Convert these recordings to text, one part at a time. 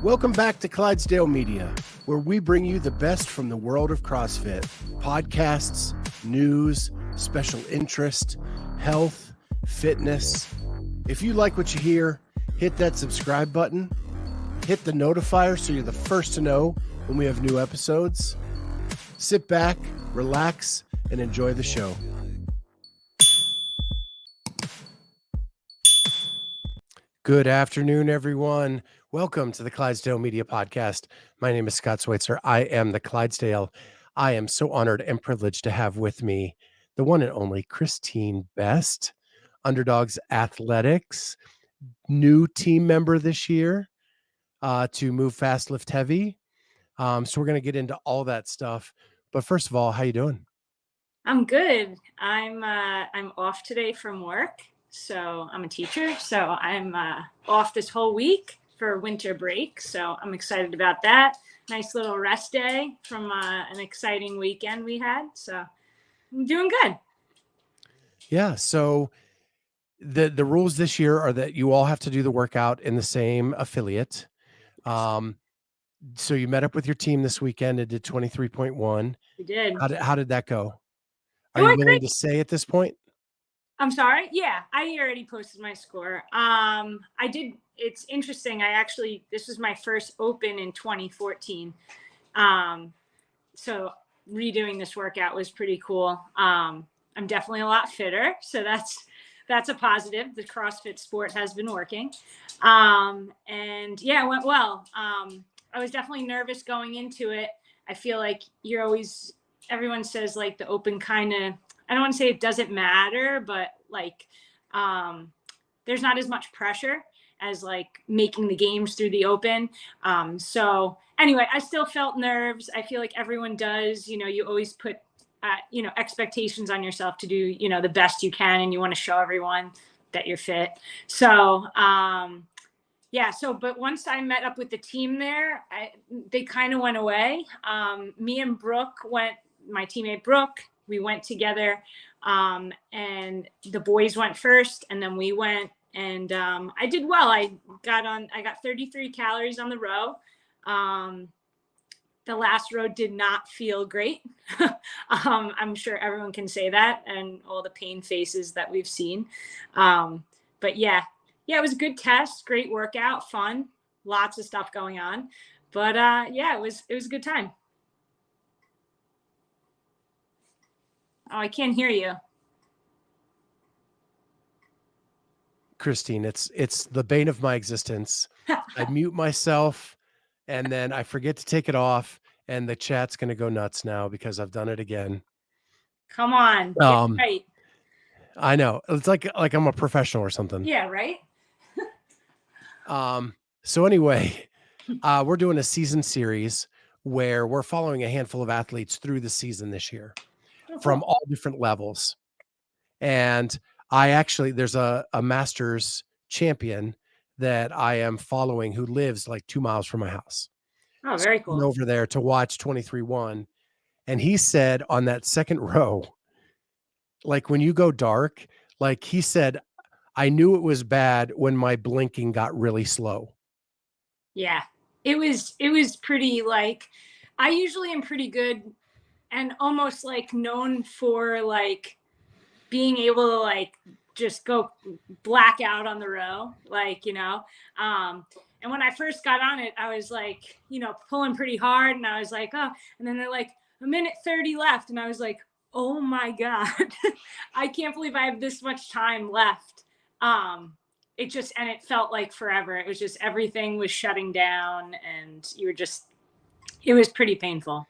Welcome back to Clydesdale Media, where we bring you the best from the world of CrossFit. Podcasts, news, special interest, health, fitness. If you like what you hear, hit that subscribe button, hit the notifier so you're the first to know when we have new episodes. Sit back, relax, and enjoy the show. Good afternoon, everyone. Welcome to the Clydesdale Media Podcast. My name is Scott Schweitzer. I am the Clydesdale. I am so honored and privileged to have with me the one and only Kristine Best, Underdogs Athletics, new team member this year to move fast, lift heavy. So we're going to get into all that stuff. But first of all, how you doing? I'm good. I'm off today from work. So I'm a teacher. So I'm off this whole week for winter break. So I'm excited about that. Nice little rest day from an exciting weekend we had. So I'm doing good. Yeah. So the rules this year are that you all have to do the workout in the same affiliate. So you met up with your team this weekend and did 23.1. We did. How did that go? Are you willing to say at this point? I'm sorry. Yeah, I already posted my score. I did. It's interesting. This was my first open in 2014. So redoing this workout was pretty cool. I'm definitely a lot fitter. So that's a positive. The CrossFit sport has been working. And yeah, it went well. I was definitely nervous going into it. I feel like everyone says like the open kind of, I don't want to say it doesn't matter, but like there's not as much pressure as like making the games through the open. So anyway, I still felt nerves. I feel like everyone does. You always put expectations on yourself to do the best you can, and you want to show everyone that you're fit. So but once I met up with the team there, they kind of went away. Me and Brooke my teammate Brooke, we went together, and the boys went first, and then we went, and I did well. I got 33 calories on the row. The last row did not feel great. I'm sure everyone can say that, and all the pain faces that we've seen. But yeah, it was a good test, great workout, fun, lots of stuff going on. But it was a good time. Oh, I can't hear you. Kristine, it's the bane of my existence. I mute myself and then I forget to take it off, and the chat's going to go nuts now because I've done it again. Come on. Right. I know. It's like I'm a professional or something. Yeah, right? So anyway, we're doing a season series where we're following a handful of athletes through the season this year from all different levels. And there's a Masters champion that I am following who lives like 2 miles from my house. Oh, very cool. So over there to watch 23-1. And he said on that second row, like when you go dark, like he said, I knew it was bad when my blinking got really slow. Yeah, it was pretty, like, I usually am pretty good and almost like known for like being able to like just go black out on the row, like, and when I first got on it, I was like, pulling pretty hard, and I was like, oh, and then they're like, 1:30 left. And I was like, oh my God, I can't believe I have this much time left. It felt like forever. It was just, everything was shutting down, and it was pretty painful.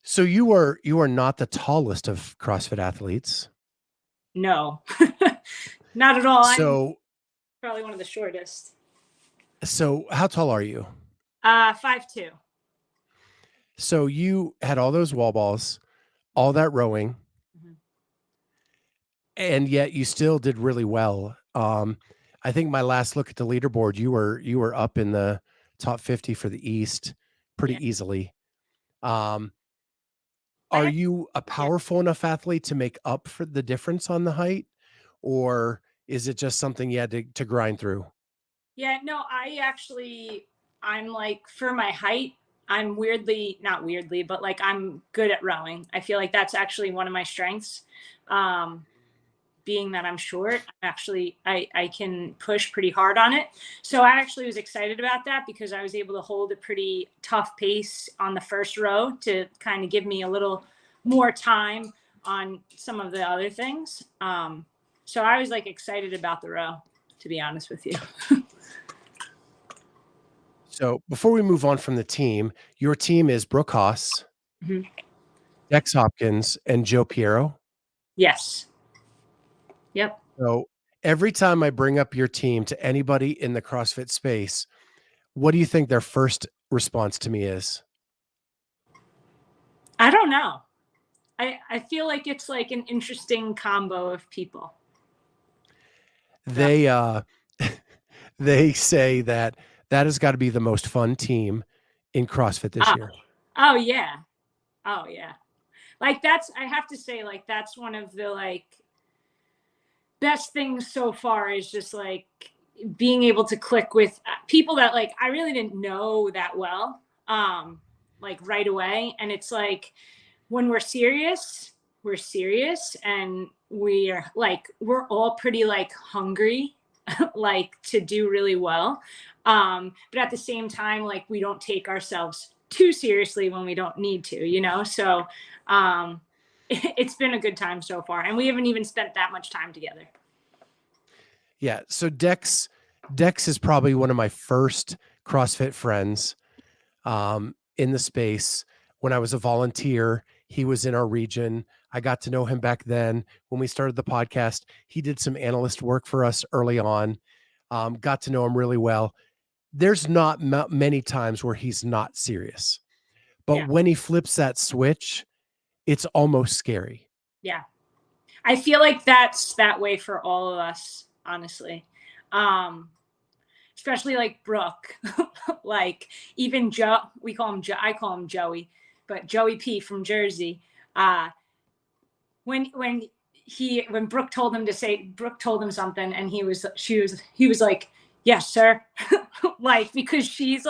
So you are not the tallest of CrossFit athletes. No, not at all. So I'm probably one of the shortest. So how tall are you? 5'2". So you had all those wall balls, all that rowing, and yet you still did really well. I think my last look at the leaderboard, you were up in the top 50 for the East pretty easily. Are you a powerful enough athlete to make up for the difference on the height, or is it just something you had to grind through? Yeah, no, I'm like, for my height, I'm weirdly, not weirdly, but like I'm good at rowing. I feel like that's actually one of my strengths. Um, Being that I'm short, I can push pretty hard on it. So I actually was excited about that because I was able to hold a pretty tough pace on the first row to kind of give me a little more time on some of the other things. So I was like excited about the row, to be honest with you. So before we move on from the team, your team is Brooke Haas, Mhm. Dex Hopkins, and Joe Piero. Yes. Yep. So every time I bring up your team to anybody in the CrossFit space, what do you think their first response to me is? I don't know. I feel like it's like an interesting combo of people. So, They they say that that has got to be the most fun team in CrossFit this oh, year. oh yeah. Oh yeah. Like I have to say, like, that's one of the like best things so far is just like being able to click with people that like I really didn't know that well, like right away. And it's like when we're serious and we're all pretty like hungry like to do really well. But at the same time, like we don't take ourselves too seriously when we don't need to, you know? So it's been a good time so far. And we haven't even spent that much time together. Yeah. So Dex is probably one of my first CrossFit friends in the space. When I was a volunteer, he was in our region. I got to know him back then. When we started the podcast, he did some analyst work for us early on. Got to know him really well. There's not many times where he's not serious, but Yeah. when he flips that switch, it's almost scary. Yeah. I feel like that's that way for all of us, honestly. Um, Especially like Brooke, like even Joe, we call him Joe, I call him Joey, but Joey P from Jersey. Uh, when when Brooke told him something, and he was like, yes, sir, like because she's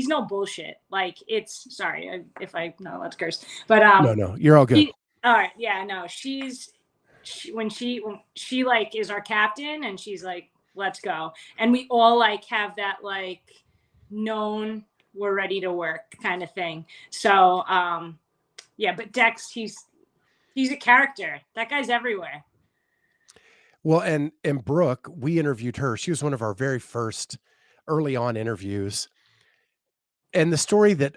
no bullshit. Like it's sorry if I no let's curse, but No, you're all good. all right, yeah, no, when she like is our captain and she's like, let's go. And we all like have that like known we're ready to work kind of thing. So yeah, but Dex, he's a character. That guy's everywhere. Well, and Brooke, we interviewed her. She was one of our very first early on interviews. And the story that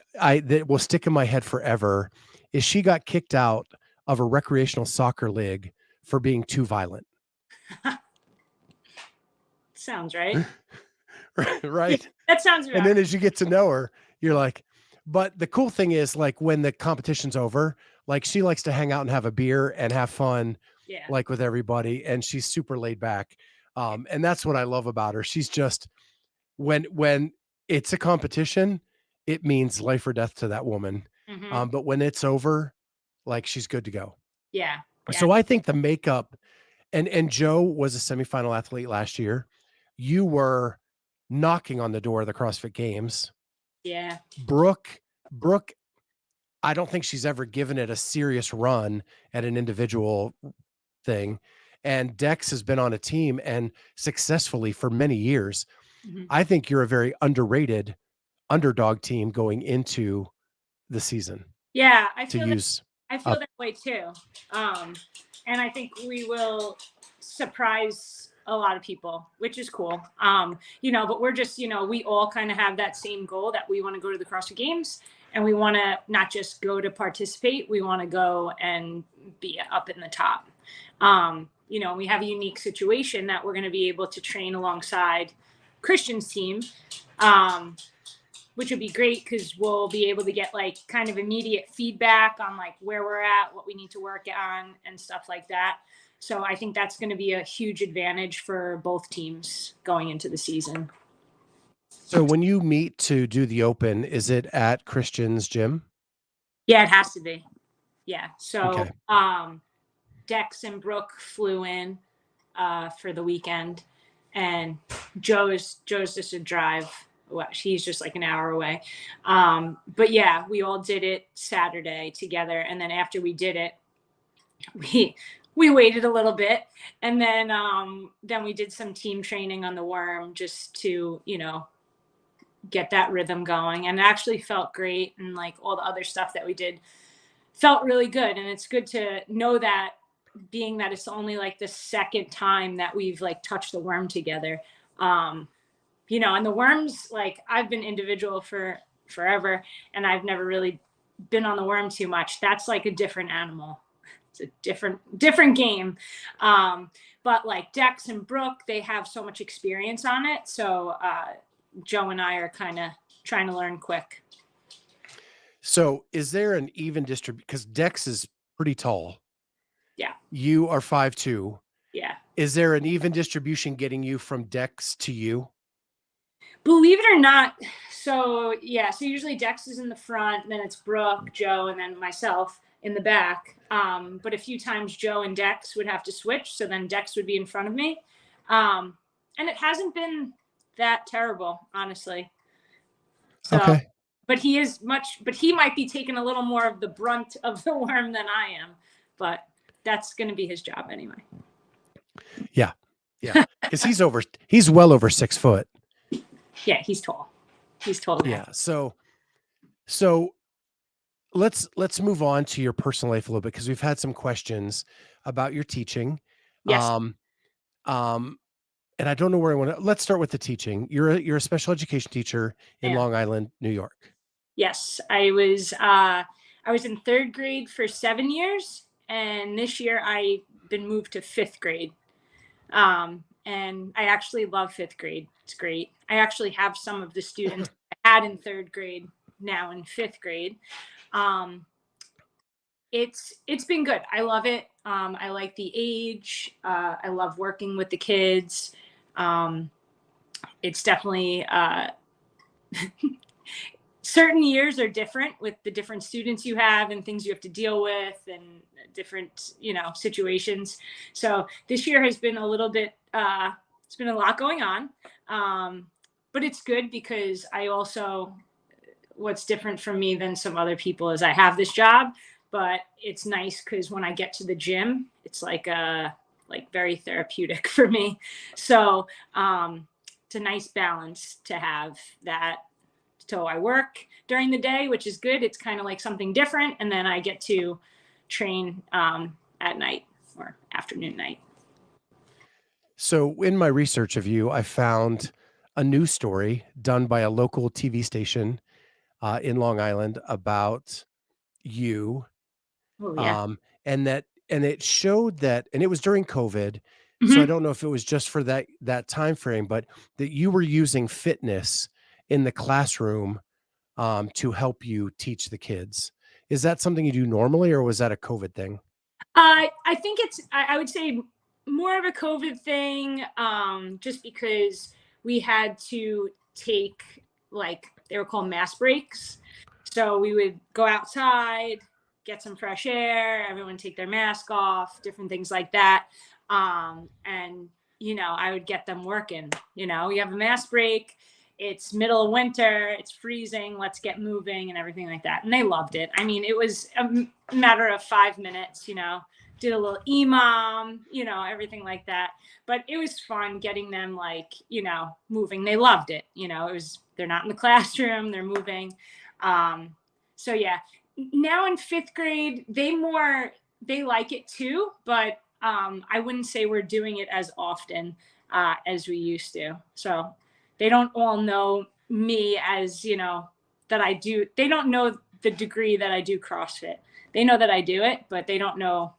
will stick in my head forever is she got kicked out of a recreational soccer league for being too violent. Sounds right. Yeah, Right? that sounds And about then right. as you get to know her, you're like, but the cool thing is like when the competition's over, like she likes to hang out and have a beer and have fun Yeah. like with everybody, and she's super laid back. And that's what I love about her. She's just when it's a competition, it means life or death to that woman. Mm-hmm. But when it's over, like she's good to go. Yeah. Yeah. So I think the makeup and Joe was a semifinal athlete last year. You were knocking on the door of the CrossFit Games. Yeah. Brooke, I don't think she's ever given it a serious run at an individual thing. And Dex has been on a team and successfully for many years. Mm-hmm. I think you're a very underrated underdog team going into the season Yeah. to use I feel up. that way too. Um, and I think we will surprise a lot of people, which is cool. But we're just, we all kind of have that same goal that we want to go to the CrossFit Games and we want to not just go to participate, we want to go and be up in the top. We have a unique situation that we're going to be able to train alongside Christian's team. Which would be great because we'll be able to get like kind of immediate feedback on like where we're at, what we need to work on and stuff like that. So I think that's going to be a huge advantage for both teams going into the season. So when you meet to do the open, is it at Christian's gym? Yeah, it has to be. Yeah. So Okay. Dex and Brooke flew in for the weekend. and Joe's just a drive. Well, she's just like an hour away. But yeah, we all did it Saturday together. And then after we did it, we waited a little bit, and then we did some team training on the worm just to, get that rhythm going. And it actually felt great. And like all the other stuff that we did felt really good. And it's good to know that, being that it's only like the second time that we've like touched the worm together. And the worms, like I've been individual for forever and I've never really been on the worm too much. That's like a different animal. It's a different game. But like Dex and Brooke, they have so much experience on it. So Joe and I are kind of trying to learn quick. So is there an even distribution? Because Dex is pretty tall. Yeah. You are 5'2". Yeah. Is there an even distribution getting you from Dex to you? Believe it or not. So usually Dex is in the front, then it's Brooke, Joe, and then myself in the back. But a few times Joe and Dex would have to switch. So then Dex would be in front of me. And it hasn't been that terrible, honestly. So, okay. But he might be taking a little more of the brunt of the worm than I am, but that's going to be his job anyway. Yeah. Yeah. Cause he's well over 6 foot. Yeah. He's tall. He's tall. Yeah. So let's move on to your personal life a little bit, because we've had some questions about your teaching. Yes. And I don't know where I want to. Let's start with the teaching. You're a special education teacher in Long Island, New York. Yes, I was in third grade for 7 years, and this year I've been moved to fifth grade. And I actually love fifth grade. It's great. I actually have some of the students I had in third grade now in fifth grade. It's been good. I love it. I like the age. I love working with the kids. It's definitely certain years are different with the different students you have and things you have to deal with and different, situations. So this year has been a little bit, it's been a lot going on. But it's good because what's different from me than some other people is I have this job, but it's nice because when I get to the gym, it's like very therapeutic for me. So it's a nice balance to have that. So I work during the day, which is good. It's kind of like something different. And then I get to train at night or afternoon night. So in my research of you, I found a news story done by a local TV station in Long Island about you. Oh, yeah. And it showed that, and it was during COVID. Mm-hmm. So I don't know if it was just for that time frame, but that you were using fitness in the classroom to help you teach the kids. Is that something you do normally, or was that a COVID thing? I think I would say more of a COVID thing, just because we had to take, they were called mass breaks. So we would go outside, get some fresh air, everyone take their mask off, different things like that. And, I would get them working. You have a mass break. It's middle of winter, it's freezing, let's get moving and everything like that. And they loved it. I mean, it was a matter of 5 minutes, did a little EMOM, everything like that. But it was fun getting them moving. They loved it. They're not in the classroom, they're moving. So yeah, now in fifth grade, they like it too, but I wouldn't say we're doing it as often as we used to. So they don't all know me as, that I do. They don't know the degree that I do CrossFit. They know that I do it, but they don't know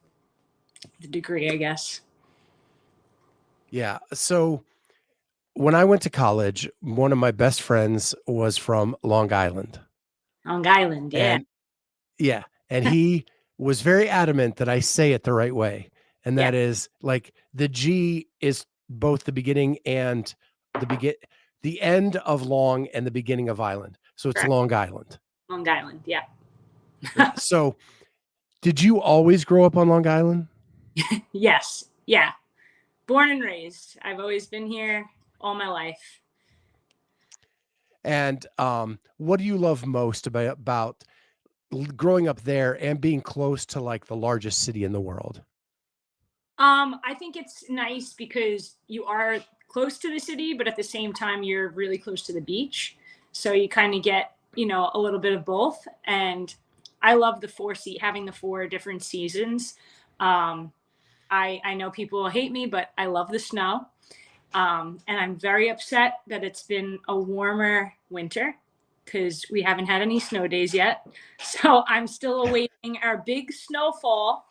the degree, I guess. Yeah. So when I went to college, one of my best friends was from Long Island. Long Island, yeah. And he was very adamant that I say it the right way. And that is like the G is both the beginning and the end of Long and the beginning of Island. So it's correct. Long Island. Long Island, yeah. So did you always grow up on Long Island? Yes. Yeah. Born and raised. I've always been here all my life. And what do you love most about growing up there and being close to like the largest city in the world? I think it's nice because you are close to the city, but at the same time, you're really close to the beach. So you kind of get, a little bit of both. And I love having the 4 different seasons. Um, I know people will hate me, but I love the snow. And I'm very upset that it's been a warmer winter because we haven't had any snow days yet. So I'm still awaiting our big snowfall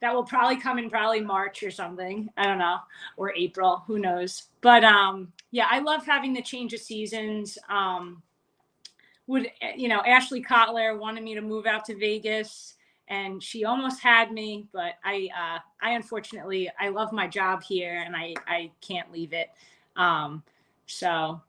that will probably come in probably March or something. I don't know, or April, who knows. But yeah, I love having the change of seasons. Ashley Kotler wanted me to move out to Vegas, and she almost had me, but I unfortunately, I love my job here and I can't leave it. So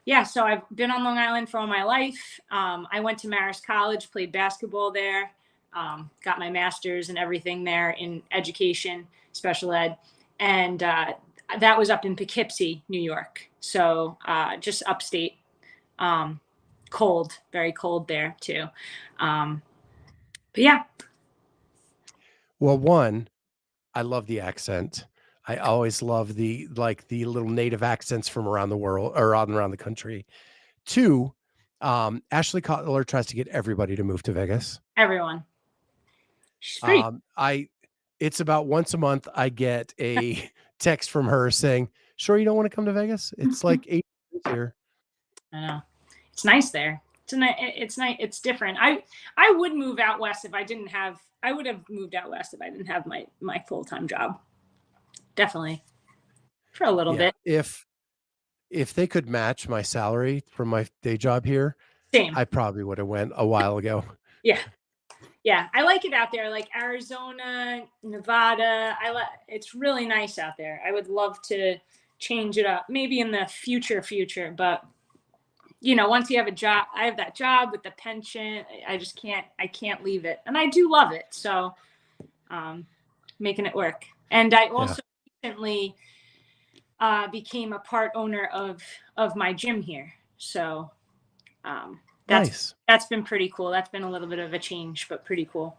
yeah, so I've been on Long Island for all my life. I went to Marist College, played basketball there, got my master's and everything there in education, special ed. And that was up in Poughkeepsie, New York. So just upstate. Cold, very cold there too. But yeah. Well, one, I love the accent. I always love the little native accents from around the world or around the country. Two, Ashley Cutler tries to get everybody to move to Vegas. Everyone. She's pretty. It's about once a month I get a text from her saying, "Sure, you don't want to come to Vegas? It's like 8 years here." I know. It's nice there. It's nice. It's different. I would move out west if I didn't have. I would have moved out west if I didn't have my full-time job. Definitely, for a little bit. If they could match my salary from my day job here, same. I probably would have went a while ago. Yeah. Yeah, I like it out there, like Arizona, Nevada. It's really nice out there. I would love to change it up, maybe in the future, but once you have a job, I have that job with the pension. I can't leave it. And I do love it. So making it work. And I also recently became a part owner of my gym here. So that's been pretty cool. That's been a little bit of a change, but pretty cool.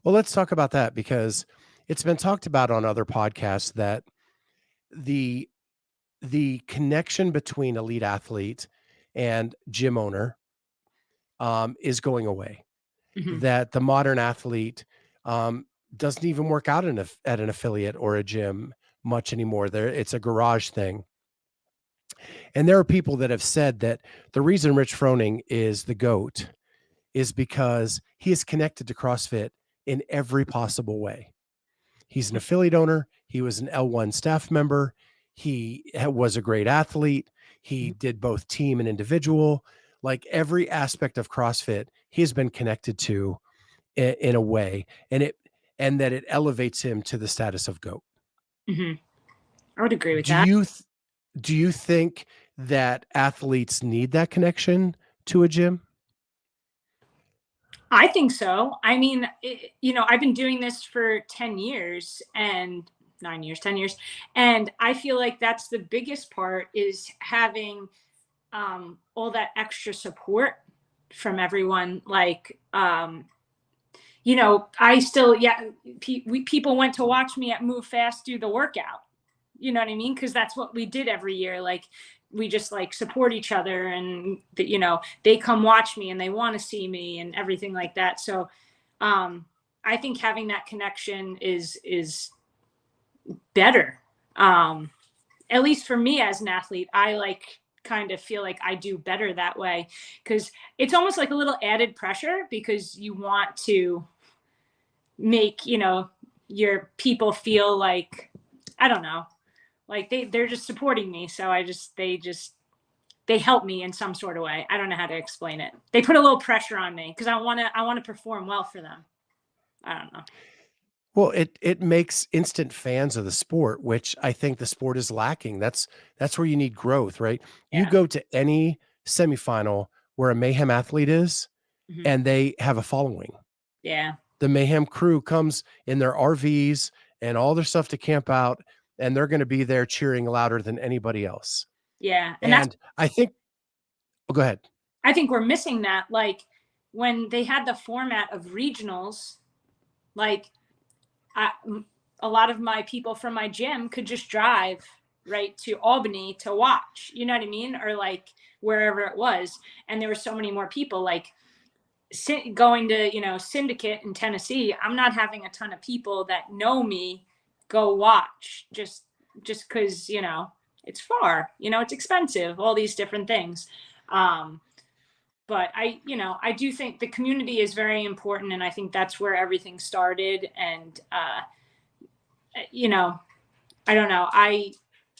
Well, let's talk about that because it's been talked about on other podcasts that the connection between elite athlete and gym owner is going away. Mm-hmm. That the modern athlete doesn't even work out at an affiliate or a gym much anymore. It's a garage thing. And there are people that have said that the reason Rich Froning is the GOAT is because he is connected to CrossFit in every possible way. He's an affiliate owner. He was an L1 staff member. He was a great athlete. He did both team and individual. Like every aspect of CrossFit, he has been connected to in a way, and that it elevates him to the status of GOAT. Mm-hmm. I would agree with that. Do you think that athletes need that connection to a gym? I think so. I mean, I've been doing this for 10 years and 10 years. And I feel like that's the biggest part is having all that extra support from everyone. Like, I still, people went to watch me at Move Fast do the workout. You know what I mean? Because that's what we did every year. Like, we just like support each other and they come watch me and they want to see me and everything like that. So I think having that connection is better. At least for me as an athlete, I kind of feel like I do better that way because it's almost like a little added pressure because you want to make, your people feel like, I don't know, like they're just supporting me. So they help me in some sort of way. I don't know how to explain it. They put a little pressure on me because I want to perform well for them. I don't know. Well, it makes instant fans of the sport, which I think the sport is lacking. That's where you need growth, right? Yeah. You go to any semifinal where a Mayhem athlete is, mm-hmm. and they have a following. Yeah. The Mayhem crew comes in their RVs and all their stuff to camp out. and they're going to be there cheering louder than anybody else. Yeah. And I think, oh, go ahead. I think we're missing that. Like when they had the format of regionals, like a lot of my people from my gym could just drive right to Albany to watch, you know what I mean? Or like wherever it was. And there were so many more people like going to, you know, Syndicate in Tennessee. I'm not having a ton of people that know me go watch just because, you know, it's far, you know, it's expensive, all these different things. But you know, I do think the community is very important, and I think that's where everything started. And you know, I don't know,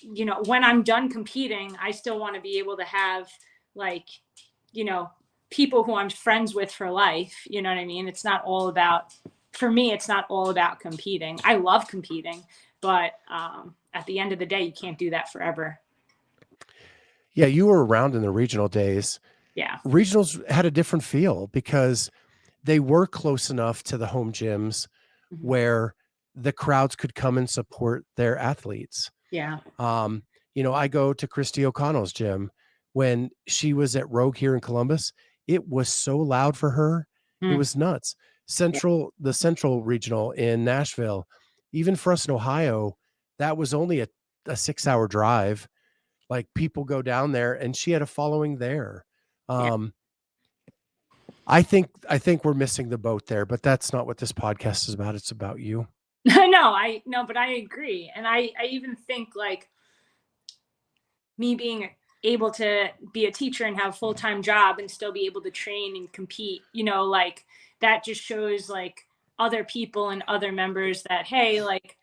you know, when I'm done competing, I still want to be able to have like, you know, people who I'm friends with for life. You know what I mean? It's not all about, for me, it's not all about competing. I love competing, but at the end of the day, you can't do that forever. Yeah, you were around in the regional days. Yeah. Regionals had a different feel because they were close enough to the home gyms Mm-hmm. where the crowds could come and support their athletes. Yeah. You know, I go to Christy O'Connell's gym. When she was at Rogue here in Columbus, it was so loud for her. It was nuts. The Central Regional in Nashville, even for us in Ohio, that was only a 6-hour drive. Like people go down there, and she had a following there. Yeah. I think we're missing the boat there, but that's not what this podcast is about. It's about you. No, but I agree. And I even think like me being able to be a teacher and have a full-time job and still be able to train and compete, you know, like that just shows like other people and other members that, hey, like,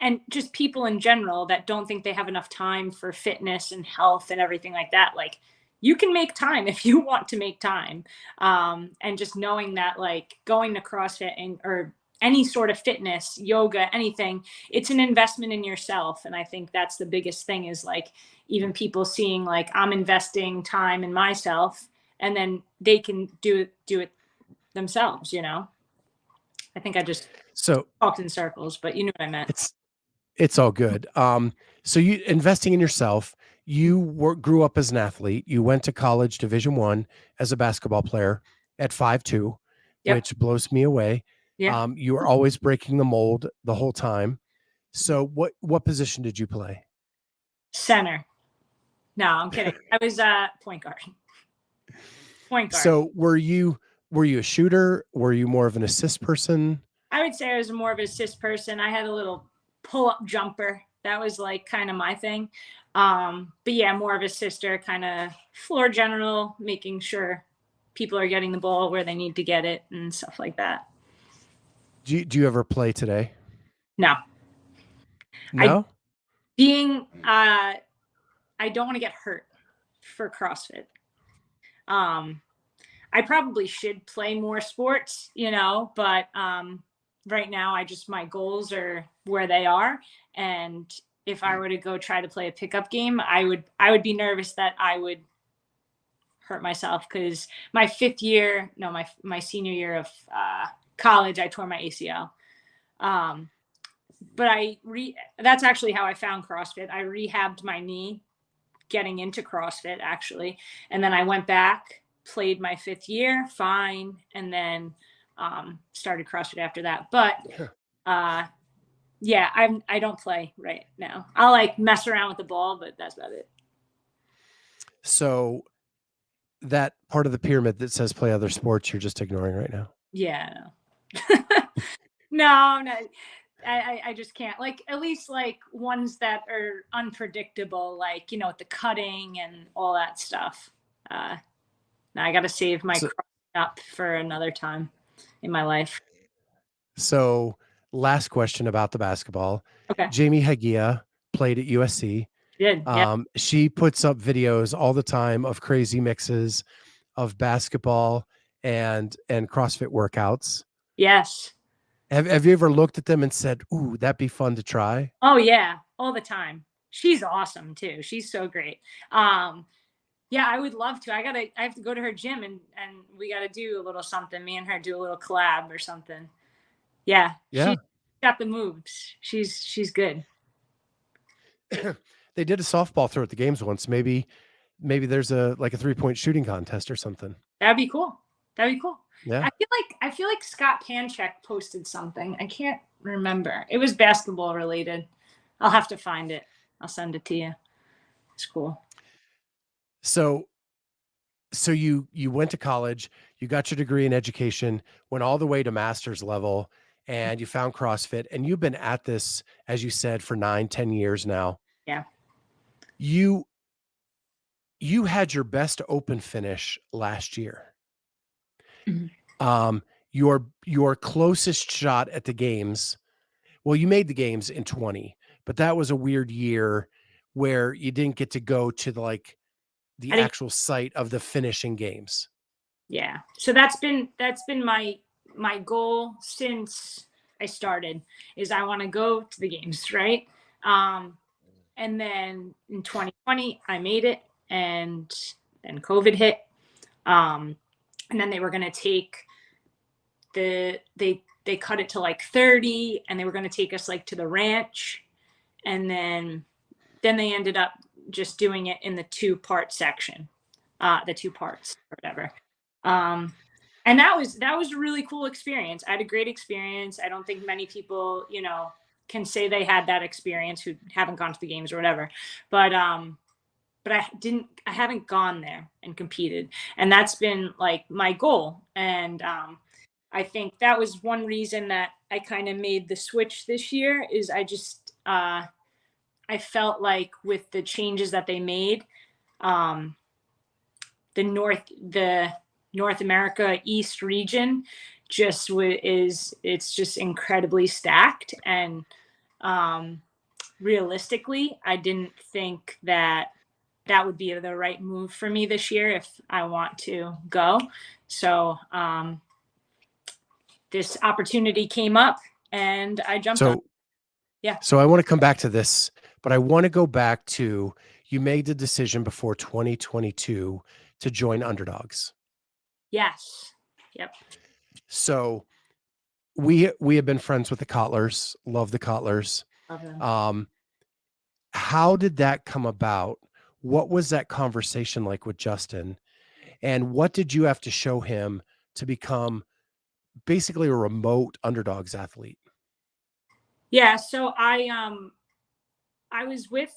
and just people in general that don't think they have enough time for fitness and health and everything like that. Like you can make time if you want to make time. And just knowing that like going to CrossFit or any sort of fitness, yoga, anything, it's an investment in yourself. And I think that's the biggest thing is like even people seeing like I'm investing time in myself and then they can do it themselves, you know? I think I just talked in circles, but you know what I meant. It's all good. So you investing in yourself, you grew up as an athlete. You went to college, Division I, as a basketball player at 5'2", Yep. which blows me away. Yeah. You were always breaking the mold the whole time. So what position did you play? Center. No, I'm kidding. I was point guard. Point guard. So were you a shooter? Were you more of an assist person? I would say I was more of an assist person. I had a little pull-up jumper. That was like kind of my thing. But yeah, more of a sister, kind of floor general, making sure people are getting the ball where they need to get it and stuff like that. Do you ever play today? No. No? I don't want to get hurt for CrossFit. I probably should play more sports, you know, but right now my goals are where they are. And if I were to go try to play a pickup game, I would be nervous that I would hurt myself because my senior year of college, I tore my ACL. But that's actually how I found CrossFit. I rehabbed my knee getting into CrossFit actually. And then I went back, played my 5th year, fine. And then started CrossFit after that. But yeah, I don't play right now. I'll like mess around with the ball, but that's about it. So that part of the pyramid that says play other sports, you're just ignoring right now. Yeah. No. I just can't, like, at least like ones that are unpredictable, like, you know, with the cutting and all that stuff. Now I got to save my up for another time in my life. So last question about the basketball. Okay. Jamie Hagia played at USC. Yeah. She puts up videos all the time of crazy mixes of basketball and CrossFit workouts. Yes. Have you ever looked at them and said, "Ooh, that'd be fun to try"? Oh yeah, all the time. She's awesome too. She's so great. Yeah, I would love to. I have to go to her gym and we got to do a little something. Me and her do a little collab or something. Yeah. She's got the moves. She's good. They did a softball throw at the games once. Maybe there's a 3-point shooting contest or something. That'd be cool. That'd be cool. Yeah. I feel like Scott Panchek posted something. I can't remember. It was basketball related. I'll have to find it. I'll send it to you. It's cool. So you went to college, you got your degree in education, went all the way to master's level, and you found CrossFit, and you've been at this, as you said, for 9-10 years now. Yeah. You had your best open finish last year. Mm-hmm. Your closest shot at the games, well, you made the games in 20, but that was a weird year where you didn't get to go to the actual site of the finishing games. Yeah. So that's been my goal since I started, is I want to go to the games, right? And then in 2020 I made it, and then COVID hit. And then they were going to take they cut it to like 30, and they were going to take us like to the ranch, and then they ended up just doing it in the 2-part section, the 2 parts or whatever. And that was a really cool experience. I had a great experience. I don't think many people, can say they had that experience who haven't gone to the games or whatever. But I haven't gone there and competed. And that's been like my goal. And I think that was one reason that I kind of made the switch this year, is I just, I felt like with the changes that they made, the North America East region it's just incredibly stacked. And realistically, I didn't think that would be the right move for me this year if I want to go. So this opportunity came up and I jumped on. Yeah. So I want to come back to this, but I want to go back to, you made the decision before 2022 to join Underdogs. Yes. Yep. So we have been friends with the Kotlers, love the Kotlers. Love them. How did that come about? What was that conversation like with Justin? And what did you have to show him to become basically a remote Underdogs athlete? Yeah. So I was with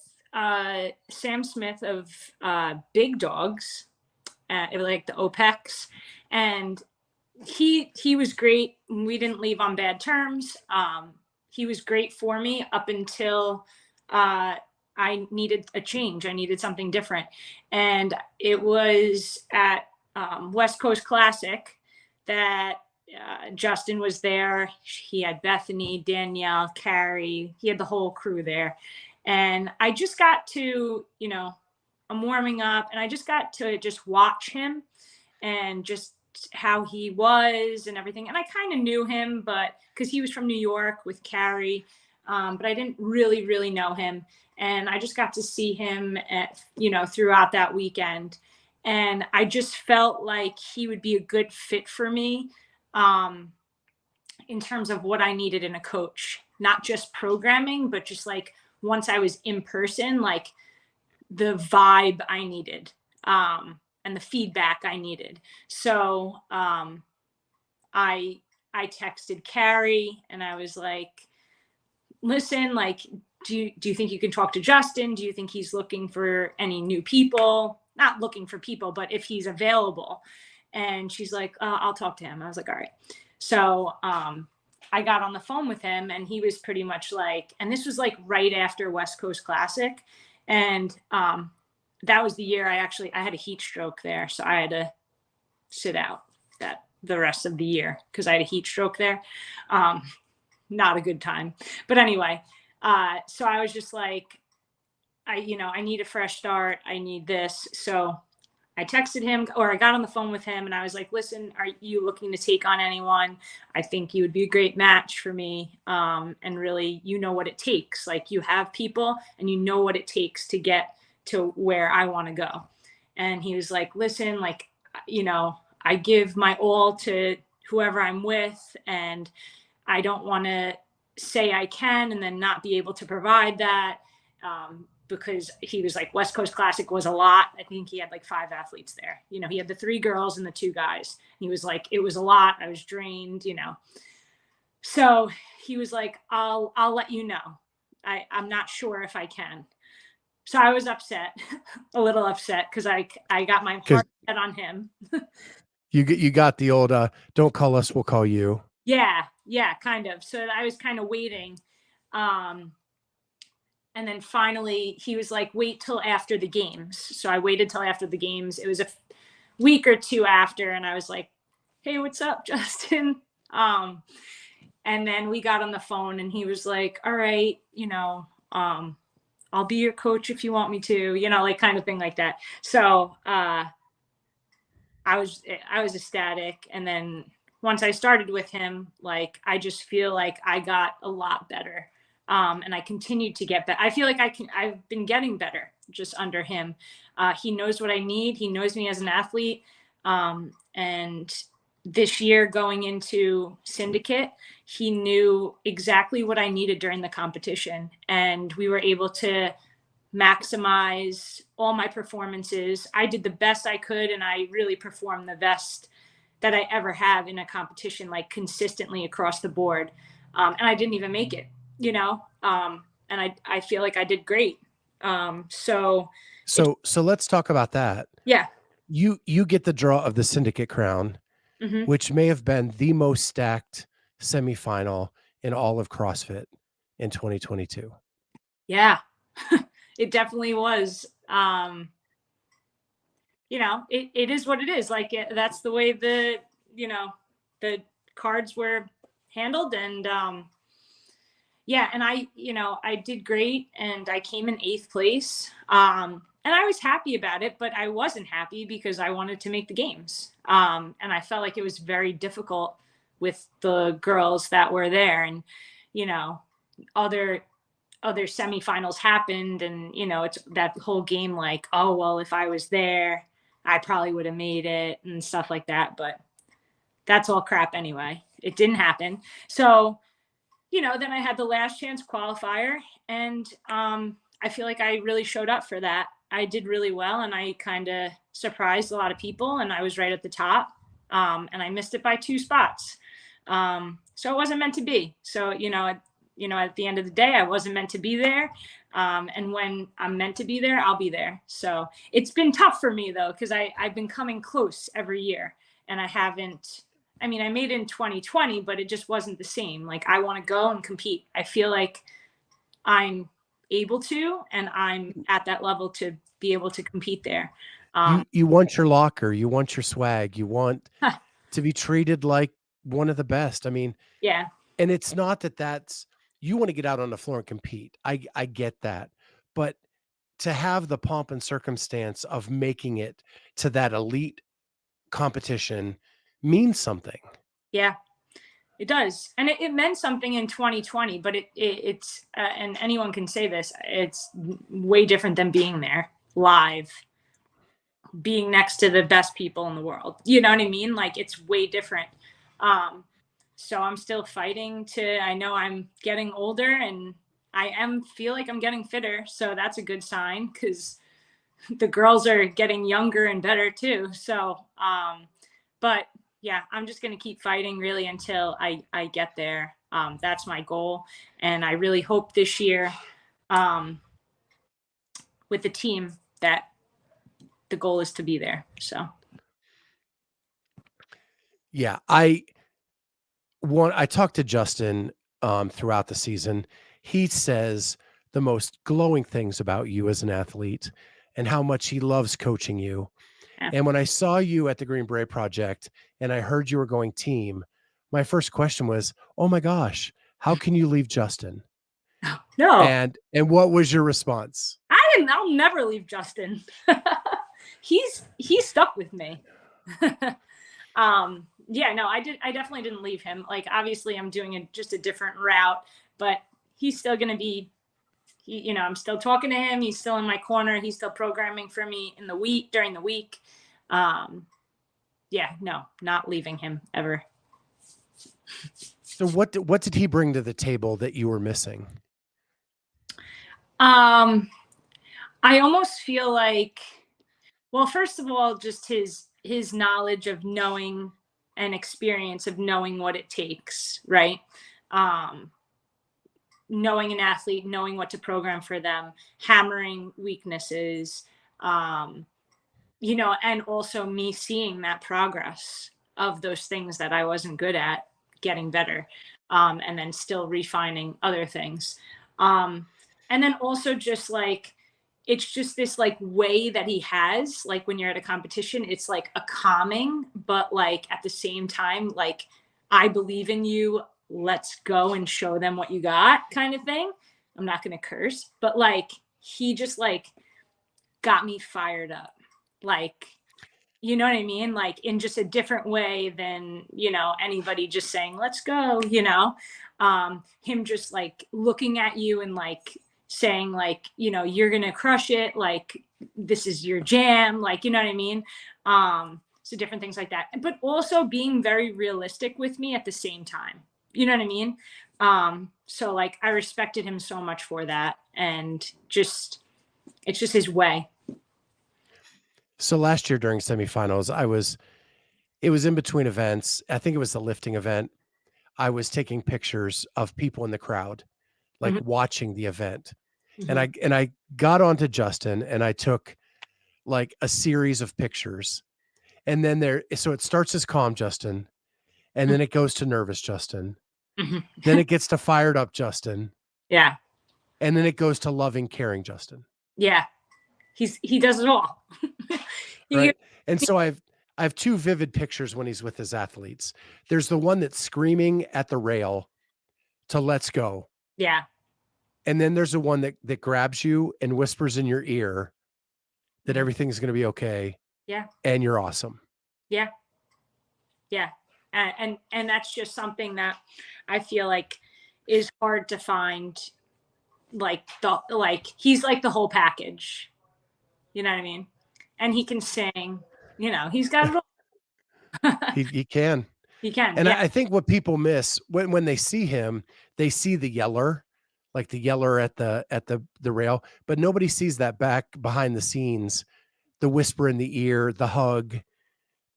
Sam Smith of Big Dogs, like the OPEX, and he was great. We didn't leave on bad terms. He was great for me up until I needed a change. I needed something different. And it was at West Coast Classic that Justin was there. He had Bethany, Danielle, Carrie. He had the whole crew there. And I just got to, I'm warming up, and I just got to just watch him and just how he was and everything. And I kind of knew him, but because he was from New York with Carrie, but I didn't really, really know him. And I just got to see him throughout that weekend. And I just felt like he would be a good fit for me in terms of what I needed in a coach, not just programming, but just like once I was in person, like the vibe I needed and the feedback I needed. So I texted Carrie and I was like, listen, like, do you think you can talk to Justin? Do you think he's looking for any new people? Not looking for people, but if he's available. And she's like, I'll talk to him. I was like, all right. So I got on the phone with him, and he was pretty much like, and this was like right after West Coast Classic. And that was the year I had a heat stroke there. So I had to sit out the rest of the year because I had a heat stroke there. Not a good time. But anyway, so I was just like, I need a fresh start. I need this. So I texted him, or I got on the phone with him, and I was like, listen, are you looking to take on anyone? I think you would be a great match for me. And really, what it takes. Like, you have people and you know what it takes to get to where I want to go. And he was like, listen, like, I give my all to whoever I'm with, and I don't want to say I can and then not be able to provide that. because he was like, West Coast Classic was a lot. I think he had like 5 athletes there. You know, he had the 3 girls and the 2 guys. He was like, it was a lot. I was drained, you know. So he was like, I'll let you know. I'm not sure if I can. So I was upset, a little upset, because I got my heart set on him. You got the old don't call us, we'll call you. Yeah, kind of. So I was kind of waiting. And then finally he was like, wait till after the games. So I waited till after the games. It was a week or 2 after, and I was like, hey, what's up, Justin? And then we got on the phone, and he was like, all right, you know, I'll be your coach if you want me to, you know, like kind of thing like that. So I was ecstatic. And then once I started with him, like, I just feel like I got a lot better. And I continued to get better. I feel like I've been getting better just under him. He knows what I need. He knows me as an athlete. And this year going into Syndicate, he knew exactly what I needed during the competition. And we were able to maximize all my performances. I did the best I could, and I really performed the best that I ever have in a competition, like consistently across the board. And I didn't even make it, you know? And I feel like I did great. So let's talk about that. Yeah. You get the draw of the Syndicate Crown, which may have been the most stacked semifinal in all of CrossFit in 2022. Yeah, it definitely was. You know, it is what it is. Like, that's the way the cards were handled. And yeah, and I did great, and I came in 8th place. And I was happy about it, but I wasn't happy because I wanted to make the games. And I felt like it was very difficult with the girls that were there. And, you know, other semifinals happened, and, you know, it's that whole game, like, oh, well, if I was there, I probably would have made it and stuff like that. But that's all crap anyway. It didn't happen. So, you know, then I had the last chance qualifier, and I feel like I really showed up for that. I did really well, and I kind of surprised a lot of people, and I was right at the top, and I missed it by 2 spots. So it wasn't meant to be. So, you know, at the end of the day, I wasn't meant to be there. And when I'm meant to be there, I'll be there. So it's been tough for me, though, because I've been coming close every year, and I haven't. I mean, I made it in 2020, but it just wasn't the same. Like, I want to go and compete. I feel like I'm able to, and I'm at that level to be able to compete there. You want your locker, you want your swag, you want to be treated like one of the best. I mean, yeah. And it's not that's you want to get out on the floor and compete. I get that. But to have the pomp and circumstance of making it to that elite competition means something. Yeah, it does. And it meant something in 2020, but it's and anyone can say this, it's way different than being there live, being next to the best people in the world. You know what I mean? Like, it's way different. So I'm still fighting I know I'm getting older, and I feel like I'm getting fitter. So that's a good sign, because the girls are getting younger and better too. So, but yeah, I'm just going to keep fighting really until I get there. That's my goal. And I really hope this year, with the team, that the goal is to be there. So. Yeah. I talked to Justin throughout the season. He says the most glowing things about you as an athlete and how much he loves coaching you. Yeah. And when I saw you at the Green Beret Project and I heard you were going team, my first question was, oh my gosh, how can you leave Justin? No. And what was your response? I'll never leave Justin. He's stuck with me. Yeah, no, I definitely didn't leave him. Like, obviously I'm doing just a different route, but he's still going to be, you know, I'm still talking to him. He's still in my corner. He's still programming for me during the week. Yeah, no, not leaving him ever. So what did he bring to the table that you were missing? I almost feel like, well, first of all, just his knowledge of knowing and experience of knowing what it takes, right? Um, Knowing an athlete, knowing what to program for them, hammering weaknesses, um, and also me seeing that progress of those things that I wasn't good at, getting better, and then still refining other things. Um, and then also just like, it's just this like way that he has, like when you're at a competition, it's like a calming, but like at the same time, like, I believe in you. Let's go and show them what you got kind of thing. I'm not going to curse, but like, he just like got me fired up. Like, you know what I mean? Like in just a different way than, anybody just saying, let's go, him just like looking at you and like saying like, you're going to crush it. Like, this is your jam. Like, you know what I mean? So different things like that, but also being very realistic with me at the same time. You know what I mean? So like, I respected him so much for that. And just, it's just his way. So last year during semifinals, it was in between events. I think it was the lifting event. I was taking pictures of people in the crowd, like Mhm. watching the event. Mhm. And I got onto Justin and I took like a series of pictures. And then so it starts as calm Justin, and then it goes to nervous Justin. Mhm. Then it gets to fired up Justin, Yeah. and then it goes to loving, caring Justin. Yeah. He does it all. he, Right. And so I have two vivid pictures when he's with his athletes. There's the one that's screaming at the rail to let's go. yeah. And then there's the one that grabs you and whispers in your ear that Mhm. everything's going to be okay Yeah. and you're awesome. Yeah. Yeah. And that's just something that I feel like is hard to find. Like he's like the whole package. You know what I mean? And he can sing. He's got it all. He can. He can. And Yeah. I think what people miss when they see him, they see the yeller, like the yeller at the rail, but nobody sees that back behind the scenes, the whisper in the ear, the hug,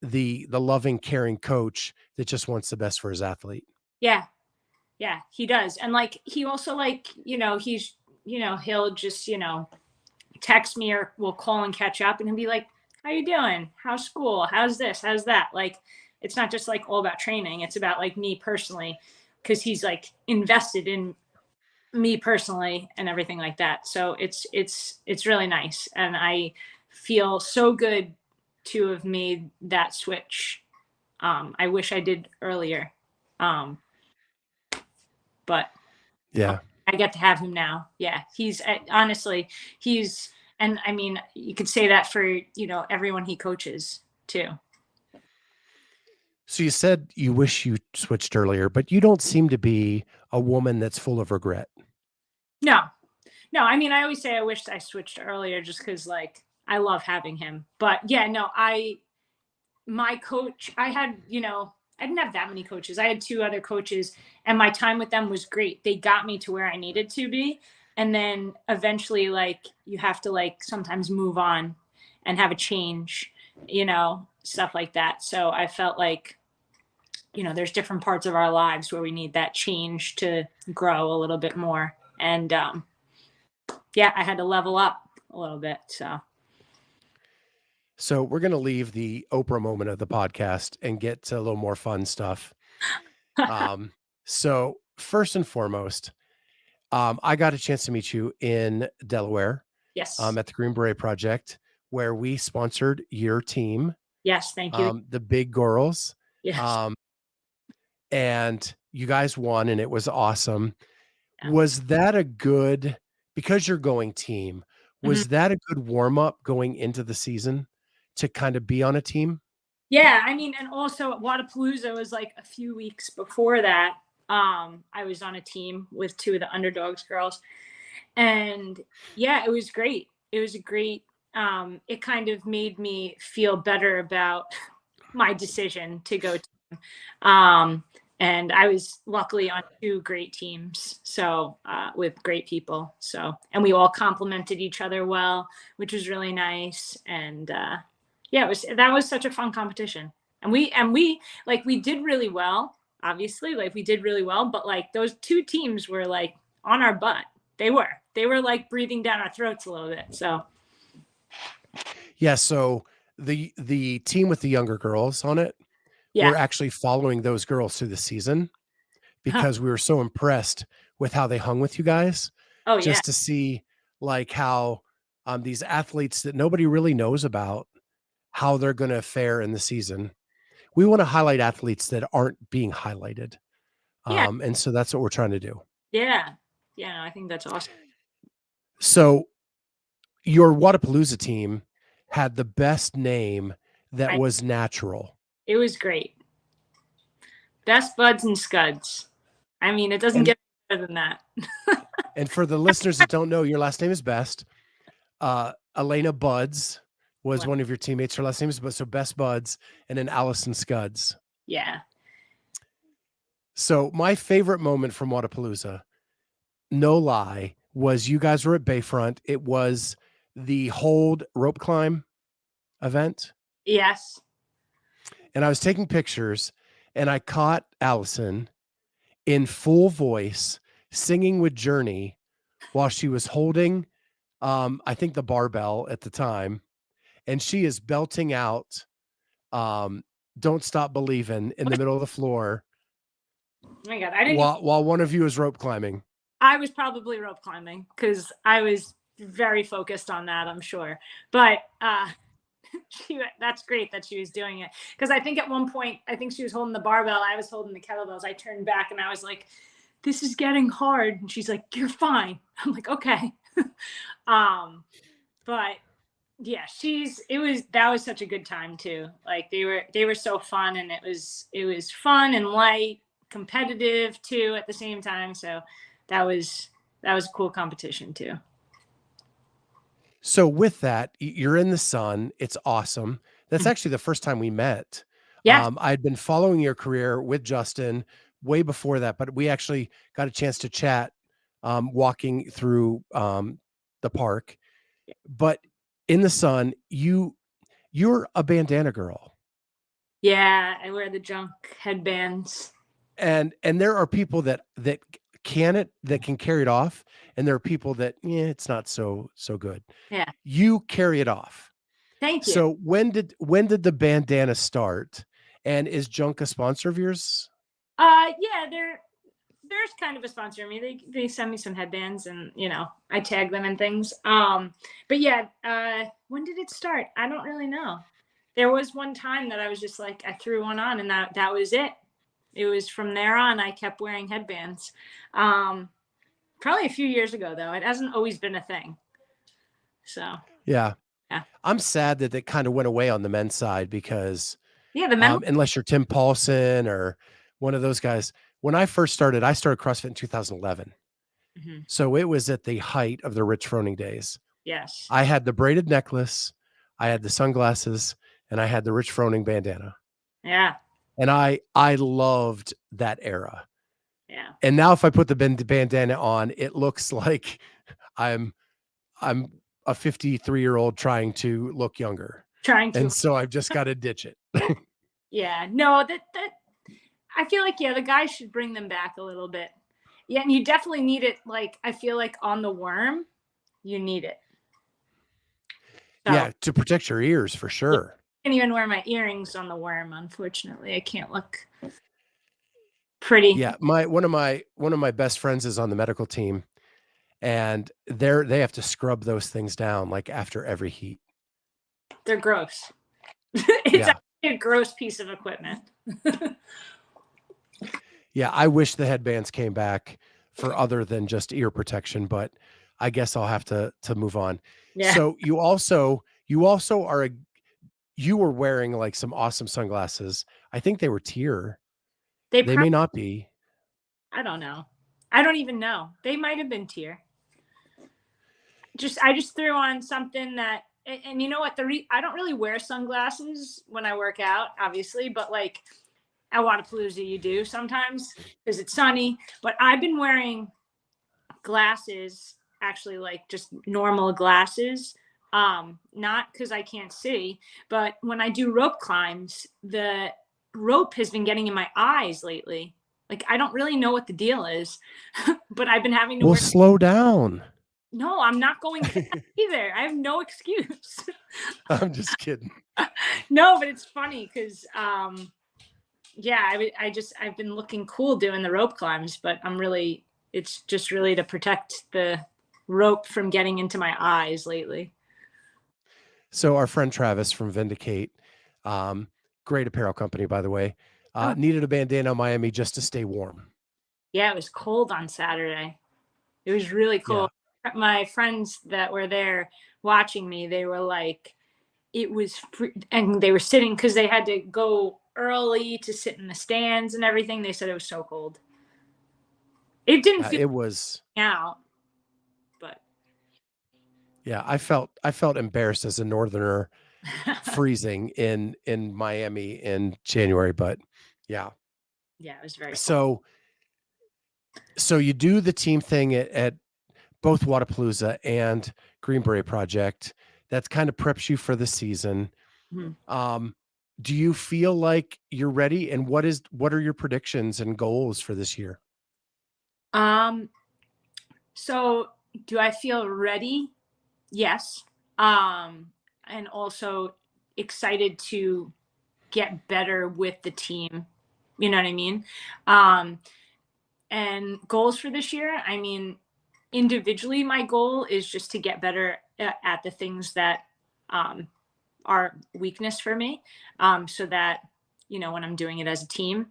the loving, caring coach that just wants the best for his athlete. Yeah. Yeah. He does. And like he also like, he's he'll just, text me or we'll call and catch up and he'll be like, how you doing? How's school? How's this? How's that? Like, it's not just like all about training. It's about like me personally, because he's like invested in me personally and everything like that. So it's really nice. And I feel so good to have made that switch. I wish I did earlier. But Yeah. I get to have him now. Yeah, he's honestly, and I mean, you could say that for everyone he coaches too. So you said you wish you switched earlier, but you don't seem to be a woman that's full of regret. No, no, I mean, I always say I wish I switched earlier just because like I love having him. But yeah, no, my coach, I didn't have that many coaches. I had two other coaches and my time with them was great. They got me to where I needed to be. And then eventually, like, you have to like sometimes move on and have a change, stuff like that. So I felt like, there's different parts of our lives where we need that change to grow a little bit more. And yeah, I had to level up a little bit. So we're going to leave the Oprah moment of the podcast and get to a little more fun stuff. So first and foremost, I got a chance to meet you in Delaware, yes. at the Green Beret Project, where we sponsored your team. Yes. Thank you. The Big Girls. Yes. And you guys won and it was awesome. Yeah. Was that a good, because you're going team, was Mhm. that a good warm up going into the season to kind of be on a team? Yeah, I mean, and also Wadapalooza was like a few weeks before that. I was on a team with two of the Underdogs girls, and yeah, it was great. It was a great. It kind of made me feel better about my decision to go team. And I was luckily on 2 great teams, so with great people. So, and we all complemented each other well, which was really nice. And yeah, that was such a fun competition. And we like we did really well. Obviously, like we did really well, but like those 2 teams were like on our butt. They were like breathing down our throats a little bit. So Yeah, so the team with the younger girls on it, yeah. we're actually following those girls through the season because we were so impressed with how they hung with you guys, Oh yeah. just to see like how these athletes that nobody really knows about, how they're going to fare in the season. We want to highlight athletes that aren't being highlighted. Yeah. And so that's what we're trying to do. Yeah. Yeah. No, I think that's awesome. So your Wadapalooza team had the best name that I, was natural. it was great. Best buds and scuds. I mean, it doesn't And get better than that. and for the listeners that don't know, your last name is Best. Elena Buds was one of your teammates. Her last name is so Best Buds, and then Allison Scuds. Yeah. So my favorite moment from Wadapalooza, no lie, was you guys were at Bayfront. It was the hold rope climb event. Yes. And I was taking pictures and I caught Allison in full voice singing with Journey while she was holding, I think the barbell at the time. And she is belting out, Don't Stop Believing in the middle of the floor. Oh my God. I didn't. While one of you is rope climbing. I was probably rope climbing because I was very focused on that, I'm sure. But that's great that she was doing it. Because I think at one point, I think she was holding the barbell. I was holding the kettlebells. I turned back and I was like, this is getting hard. And she's like, you're fine. I'm like, okay. But yeah, that was such a good time too. Like they were so fun, and it was fun and light, competitive too at the same time. So that was a cool competition too. So with that, you're in the sun. It's awesome. That's actually the first time we met. Yeah. I'd been following your career with Justin way before that, but we actually got a chance to chat walking through the park. But in the sun, you're a bandana girl. Yeah, I wear the junk headbands. And there are people that can carry it off, and there are people that it's not so good. Yeah. You carry it off. Thank you. So when did the bandana start? And is Junk a sponsor of yours? Yeah, there's kind of a sponsor of me. They send me some headbands, and I tag them and things. But yeah, when did it start? I don't really know. There was one time that I was just like, I threw one on, and that was it. It was from there on, I kept wearing headbands. Probably a few years ago, though. It hasn't always been a thing. So Yeah. yeah. I'm sad that it kind of went away on the men's side because Yeah, the men. unless you're Tim Paulson or one of those guys. When I started CrossFit in 2011. Mm-hmm. So it was at the height of the Rich Froning days. Yes. I had the braided necklace, I had the sunglasses, and I had the Rich Froning bandana. Yeah. And I loved that era. Yeah. And now if I put the bandana on, it looks like I'm a 53-year-old trying to look younger. And so I've just got to ditch it. Yeah. No, that I feel like, the guys should bring them back a little bit. Yeah, and you definitely need it. Like, I feel like on the worm, you need it. So, yeah, to protect your ears for sure. I can't even wear my earrings on the worm, unfortunately. I can't look pretty. Yeah, one of my best friends is on the medical team, and they have to scrub those things down like after every heat. They're gross. It's actually a gross piece of equipment. Yeah, I wish the headbands came back for other than just ear protection, but I guess I'll have to move on. Yeah. So you also you were wearing like some awesome sunglasses. I think they were Tier. They may not be. I don't know. I don't even know. They might have been Tier. I just threw on something that, and you know what? I don't really wear sunglasses when I work out, obviously, but like at Wadapalooza you do sometimes because it's sunny. But I've been wearing glasses, actually, like just normal glasses. Not because I can't see, but when I do rope climbs, the rope has been getting in my eyes lately. Like I don't really know what the deal is, but I've been having to Well, wear. slow down. No, I'm not going fast either. I have no excuse. I'm just kidding. No, but it's funny because yeah, I've been looking cool doing the rope climbs, but it's just really to protect the rope from getting into my eyes lately. So our friend Travis from Vindicate, great apparel company, by the way, needed a bandana in Miami just to stay warm. Yeah, it was cold on Saturday. It was really cold. Yeah. My friends that were there watching me, they were like, and they were sitting because they had to go early to sit in the stands and everything. They said it was so cold. It didn't feel It was out, but yeah, I felt embarrassed as a northerner freezing in Miami in January, but yeah. yeah, it was very cold. So you do the team thing at both Wadapalooza and Green Beret Project. That's kind of preps you for the season. Mm-hmm. Do you feel like you're ready? And what are your predictions and goals for this year? So do I feel ready? Yes. And also excited to get better with the team. You know what I mean? And goals for this year, I mean, individually, my goal is just to get better at the things that are weakness for me, so that, you know, when I'm doing it as a team,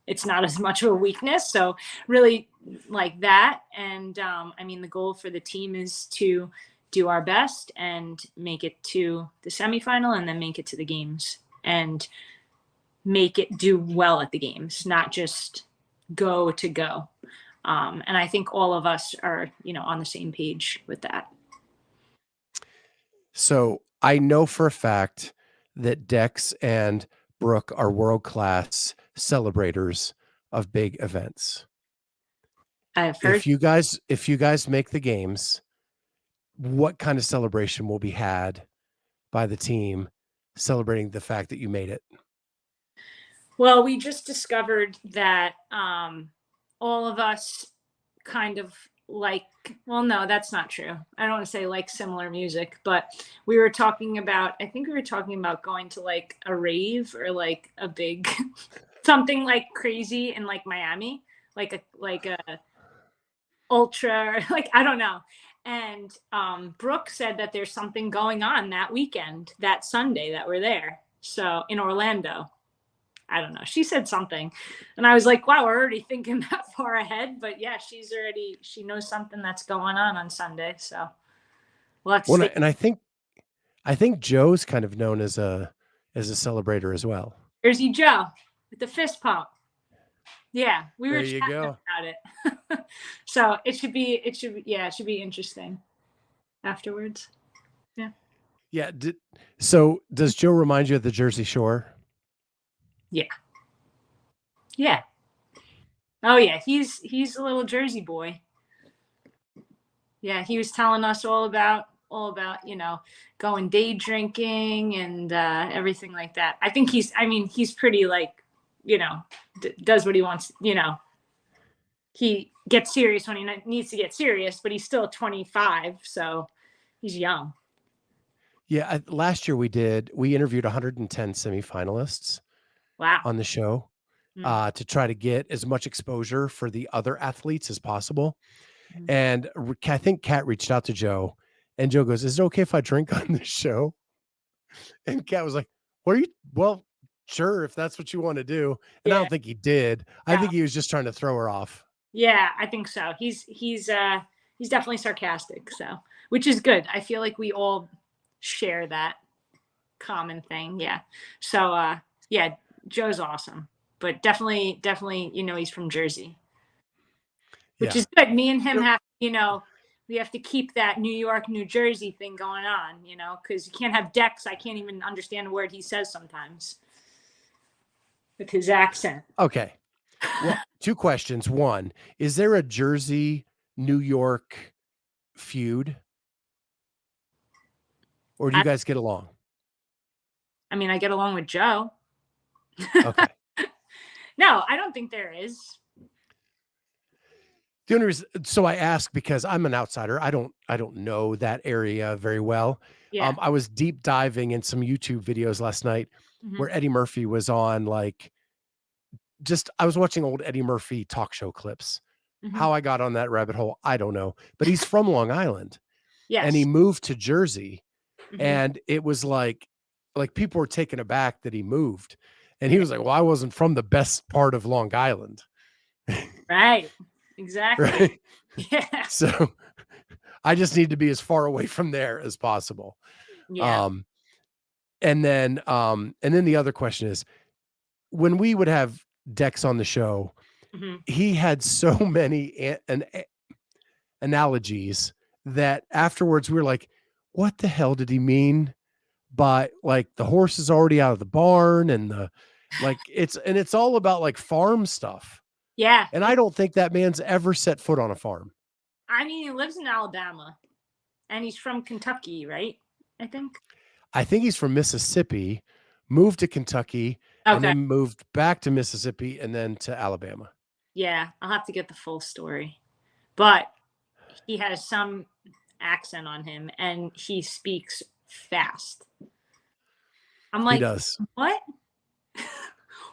it's not as much of a weakness. So really like that. And I mean, the goal for the team is to do our best and make it to the semifinal and then make it to the games and make it do well at the games, not just go to go. And I think all of us are, you know, on the same page with that. So I know for a fact that Dex and Brooke are world-class celebrators of big events. I've heard. If you guys make the games, what kind of celebration will be had by the team celebrating the fact that you made it? Well, we just discovered that all of us kind of like, well, no, that's not true. I don't want to say like similar music, but I think we were talking about going to like a rave or like a big something like crazy in like Miami, like a ultra, like I don't know. And Brooke said that there's something going on that weekend, that Sunday that we're there. So in Orlando. I don't know. She said something. And I was like, wow, we're already thinking that far ahead. But yeah, she knows something that's going on Sunday. So we'll have to stay. And I think Joe's kind of known as a celebrator as well. Jersey Joe with the fist pump. Yeah, we were There you chatting go. about it. So it should be interesting afterwards. Yeah. Yeah. So does Joe remind you of the Jersey Shore? Yeah. Yeah. Oh yeah, he's a little Jersey boy. Yeah, he was telling us all about you know, going day drinking and everything like that. I think he's pretty like, you know, does what he wants, you know. He gets serious when he needs to get serious, but he's still 25, so he's young. Yeah, last year we interviewed 110 semifinalists Wow. on the show to try to get as much exposure for the other athletes as possible. Mm-hmm. And I think Kat reached out to Joe, and Joe goes, "Is it okay if I drink on this show?" And Kat was like, "What are you? Well, sure, if that's what you want to do." And I Yeah. don't think he did. I think he was just trying to throw her off. Yeah, I think so. He's definitely sarcastic, so which is good. I feel like we all share that common thing. Yeah. So yeah, Joe's awesome. But definitely, you know, he's from Jersey. Which is good. Me and him have, you know, we have to keep that New York, New Jersey thing going on, you know, because you can't have Dex. I can't even understand a word he says sometimes. with his accent. Okay. Well, two questions. One, is there a Jersey, New York feud? Or do you guys get along? I mean, I get along with Joe. Okay. No, I don't think there is. The only reason, so I ask because I'm an outsider. I don't know that area very well. Yeah. I was deep diving in some YouTube videos last night where Eddie Murphy was on, like, I was watching old Eddie Murphy talk show clips. How I got on that rabbit hole, I don't know. But he's from Long Island. Yes. And he moved to Jersey. And it was like people were taken aback that he moved. And he was like, well, I wasn't from the best part of Long Island. Right. Exactly. Right. Yeah. So I just need to be as far away from there as possible. Yeah. And then the other question is, when we would have Dex on the show, he had so many analogies that afterwards we were like, what the hell did he mean by, like, the horse is already out of the barn and it's all about like farm stuff. Yeah. And I don't think that man's ever set foot on a farm. I mean, he lives in Alabama and he's from Kentucky, right? I think he's from Mississippi, moved to Kentucky, and then moved back to Mississippi and then to Alabama. Yeah, I'll have to get the full story. But he has some accent on him and he speaks fast. I'm like, he does. What?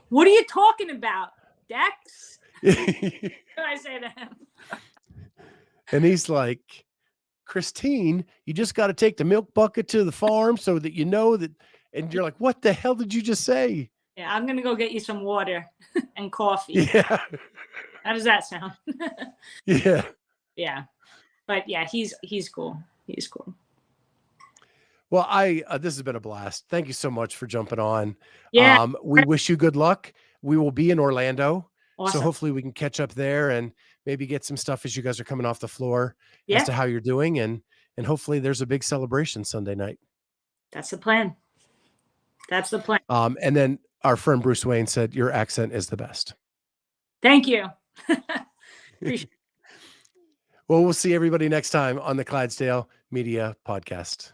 What are you talking about, Dex? I say to him. And he's like, Kristine, you just got to take the milk bucket to the farm so that you know that. And you're like, what the hell did you just say? Yeah, I'm going to go get you some water and coffee. Yeah. How does that sound? Yeah. Yeah. But yeah, he's cool. He's cool. Well, this has been a blast. Thank you so much for jumping on. Yeah. We wish you good luck. We will be in Orlando. Awesome. So hopefully we can catch up there and maybe get some stuff as you guys are coming off the floor as to how you're doing. And hopefully there's a big celebration Sunday night. That's the plan. And then our friend Bruce Wayne said, your accent is the best. Thank you. Appreciate it. Well, we'll see everybody next time on the Clydesdale Media Podcast.